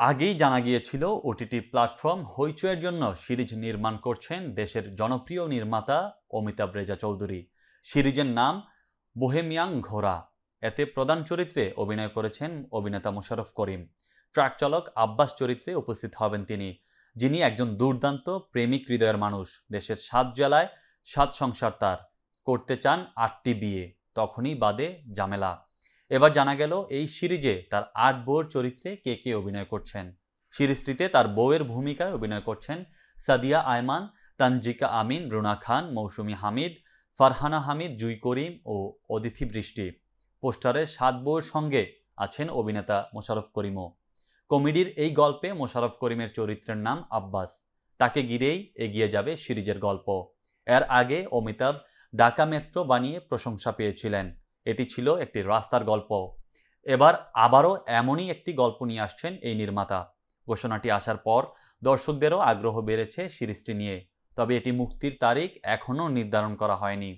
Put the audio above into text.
আগেই জানা গিয়েছিল ওটিটি প্ল্যাটফর্ম হইচইয়ের জন্য সিরিজ নির্মাণ করছেন দেশের জনপ্রিয় নির্মাতা অমিতাভ রেজা চৌধুরী। সিরিজের নাম বোহেমিয়ান ঘোড়া। এতে প্রধান চরিত্রে অভিনয় করেছেন অভিনেতা মোশাররফ করিম। ট্রাক চালক আব্বাস চরিত্রে উপস্থিত হবেন তিনি, যিনি একজন দুর্দান্ত প্রেমিক হৃদয়ের মানুষ। দেশের ৭ জেলায় ৭ সংসার তার, করতে চান ৮টি বিয়ে, তখনই বাদে ঝামেলা। এবার জানা গেল এই সিরিজে তার ৮ বউয়ের চরিত্রে কে কে অভিনয় করছেন। সিরিজটিতে তার বউয়ের ভূমিকায় অভিনয় করছেন সাদিয়া আয়মান, তানজিকা আমিন, রুনা খান, মৌসুমী হামিদ, ফারহানা হামিদ, জুই করিম ও অদিতি বৃষ্টি। পোস্টারে ৭ বউয়ের সঙ্গে আছেন অভিনেতা মোশাররফ করিমও। কমেডির এই গল্পে মোশাররফ করিমের চরিত্রের নাম আব্বাস। তাকে ঘিরেই এগিয়ে যাবে সিরিজের গল্প। এর আগে অমিতাভ ঢাকা মেট্রো বানিয়ে প্রশংসা পেয়েছিলেন। এটি ছিল একটি রাস্তার গল্প। এবার আবারও এমনই একটি গল্প নিয়ে আসছেন এই নির্মাতা। ঘোষণাটি আসার পর দর্শকদেরও আগ্রহ বেড়েছে সিরিজটি নিয়ে। তবে এটি মুক্তির তারিখ এখনও নির্ধারণ করা হয়নি।